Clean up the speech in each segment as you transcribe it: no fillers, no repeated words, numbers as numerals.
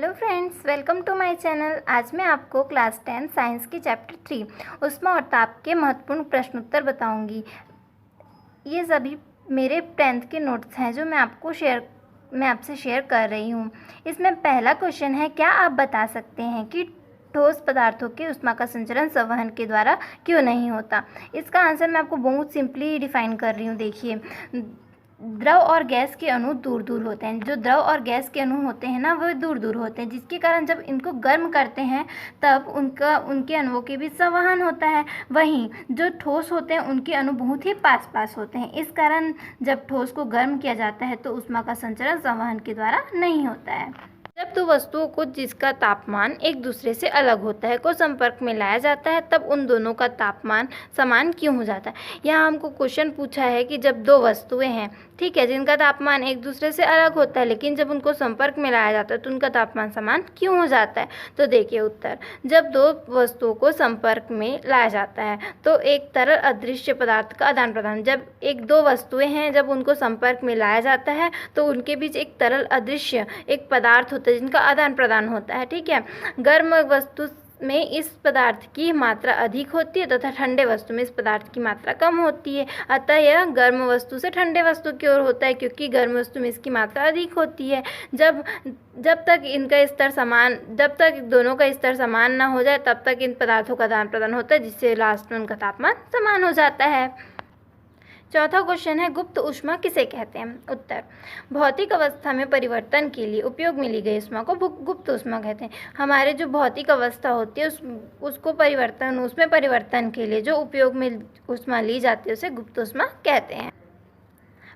Hello friends, welcome to my channel. आज मैं आपको क्लास 10 साइंस की चैप्टर 3 ऊष्मा और ताप के महत्वपूर्ण प्रश्नोत्तर बताऊंगी। ये सभी मेरे 10th के नोट्स हैं जो मैं आपसे शेयर कर रही हूँ। इसमें पहला क्वेश्चन है, क्या आप बता सकते हैं कि ठोस पदार्थों के ऊष्मा का संचरण संवहन के द्वारा क्यों नहीं होता। इसका आंसर मैं आपको बहुत सिंपली डिफाइन कर रही हूँ। देखिए, द्रव और गैस के अणु दूर दूर होते हैं। जो द्रव और गैस के अणु होते हैं ना, वो दूर दूर होते हैं, जिसके कारण जब इनको गर्म करते हैं तब उनके अणुओं के बीच संवहन होता है। वहीं जो ठोस होते हैं उनके अणु बहुत ही पास पास होते हैं। इस कारण जब ठोस को गर्म किया जाता है तो ऊष्मा का संचरण संवहन के द्वारा नहीं होता है। जब दो वस्तुओं को जिसका तापमान एक दूसरे से अलग होता है को संपर्क में लाया जाता है तब उन दोनों का तापमान समान क्यों हो जाता है। यहाँ हमको क्वेश्चन पूछा है कि जब दो वस्तुएं हैं, ठीक है, जिनका तापमान एक दूसरे से अलग होता है, लेकिन जब उनको संपर्क में लाया जाता है तो उनका तापमान समान क्यों हो जाता है। तो देखिए उत्तर, जब दो वस्तुओं को संपर्क में लाया जाता है तो एक तरल अदृश्य पदार्थ का आदान प्रदान, जब एक दो वस्तुएं हैं, जब उनको संपर्क में लाया जाता है तो उनके बीच एक तरल अदृश्य एक पदार्थ होता है जिनका आदान प्रदान होता है। ठीक है, गर्म वस्तु में इस पदार्थ की मात्रा अधिक होती है तथा ठंडे वस्तु में इस पदार्थ की मात्रा कम होती है। अतः यह गर्म वस्तु से ठंडे वस्तु की ओर होता है, क्योंकि गर्म वस्तु में इसकी मात्रा अधिक होती है। जब तक दोनों का स्तर समान ना हो जाए तब तक इन पदार्थों का आदान प्रदान होता है, जिससे लास्ट में उनका तापमान समान हो जाता है। चौथा क्वेश्चन है, गुप्त ऊष्मा किसे कहते हैं। उत्तर, भौतिक अवस्था में परिवर्तन के लिए उपयोग में ली गई ऊष्मा को गुप्त ऊष्मा कहते हैं। हमारे जो भौतिक अवस्था होती है उसमें परिवर्तन के लिए जो उपयोग में ऊष्मा ली जाती है उसे गुप्त ऊष्मा कहते हैं।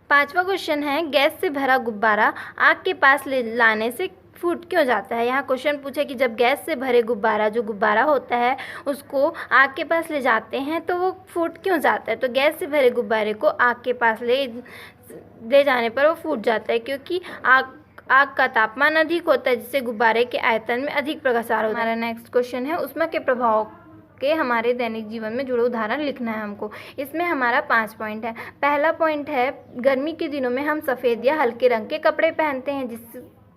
पांचवा क्वेश्चन है, गैस से भरा गुब्बारा आग के पास ले लाने से फूट क्यों जाता है। यहाँ क्वेश्चन पूछे कि जब गैस से भरे जो गुब्बारा होता है उसको आग के पास ले जाते हैं तो वो फूट क्यों जाता है। तो गैस से भरे गुब्बारे को आग के पास ले जाने पर वो फूट जाता है, क्योंकि आग का तापमान अधिक होता है, जिससे गुब्बारे के आयतन में अधिक प्रसार होता है। हमारा नेक्स्ट क्वेश्चन है, ऊष्मा के प्रभाव के हमारे दैनिक जीवन में जुड़े उदाहरण लिखना है हमको। इसमें हमारा 5 पॉइंट है। पहला पॉइंट है, गर्मी के दिनों में हम सफ़ेद या हल्के रंग के कपड़े पहनते हैं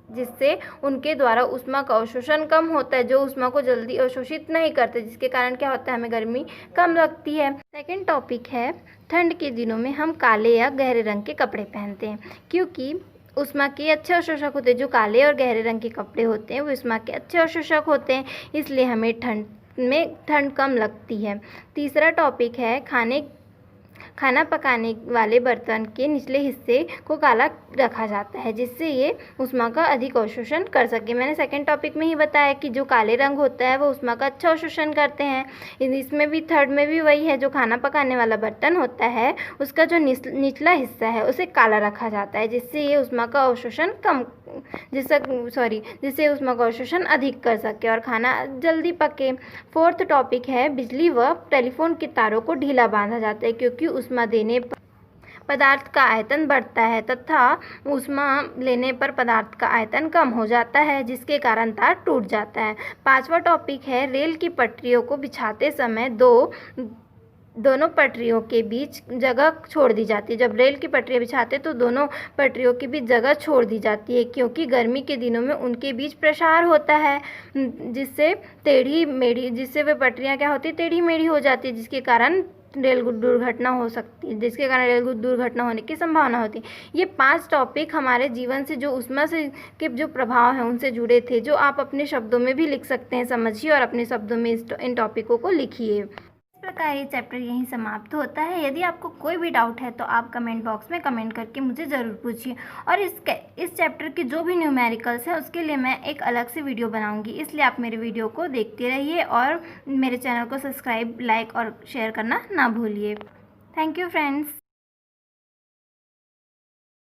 जिससे उनके द्वारा ऊष्मा का अवशोषण कम होता है, जो ऊष्मा को जल्दी अवशोषित नहीं करते, जिसके कारण क्या होता है, हमें गर्मी कम लगती है। सेकंड टॉपिक है, ठंड के दिनों में हम काले या गहरे रंग के कपड़े पहनते हैं, क्योंकि ऊष्मा के अच्छे अवशोषक होते हैं। जो काले और गहरे रंग के कपड़े होते हैं वो ऊष्मा के अच्छे अवशोषक होते हैं, इसलिए हमें ठंड कम लगती है। तीसरा टॉपिक है, खाना पकाने वाले बर्तन के निचले हिस्से को काला रखा जाता है, जिससे ये ऊष्मा का अधिक अवशोषण कर सके। मैंने सेकंड टॉपिक में ही बताया कि जो काले रंग होता है वो ऊष्मा का अच्छा अवशोषण करते हैं। इसमें भी थर्ड में भी वही है, जो खाना पकाने वाला बर्तन होता है उसका जो निचला हिस्सा है उसे काला रखा जाता है, जिससे ये ऊष्मा का अवशोषण जिससे ऊष्मा का अवशोषण अधिक कर सके और खाना जल्दी पके। फोर्थ टॉपिक है, बिजली व टेलीफोन के तारों को ढीला बांधा जाता है, क्योंकि ऊष्मा देने पर पदार्थ का आयतन बढ़ता है तथा ऊष्मा लेने पर पदार्थ का आयतन कम हो जाता है, जिसके कारण तार टूट जाता है। पांचवा टॉपिक है, रेल की पटरियों को बिछाते समय दोनों पटरियों के बीच जगह छोड़ दी जाती है। जब रेल की पटरियाँ बिछाते तो दोनों पटरियों के बीच जगह छोड़ दी जाती है, क्योंकि गर्मी के दिनों में उनके बीच प्रसार होता है, जिससे वे पटरियाँ क्या होती है, टेढ़ी मेढ़ी हो जाती है, जिसके कारण रेल दुर्घटना हो सकती है, जिसके कारण रेल दुर्घटना होने की संभावना होती है। ये 5 टॉपिक हमारे जीवन से जो ऊष्मा से के जो प्रभाव हैं उनसे जुड़े थे, जो आप अपने शब्दों में भी लिख सकते हैं। समझिए और अपने शब्दों में इन टॉपिकों को लिखिए। इस प्रकार ये चैप्टर यहीं समाप्त होता है। यदि आपको कोई भी डाउट है तो आप कमेंट बॉक्स में कमेंट करके मुझे ज़रूर पूछिए, और इस चैप्टर के जो भी न्यूमेरिकल्स हैं उसके लिए मैं एक अलग से वीडियो बनाऊंगी, इसलिए आप मेरे वीडियो को देखते रहिए और मेरे चैनल को सब्सक्राइब, लाइक और शेयर करना ना भूलिए। Thank you friends.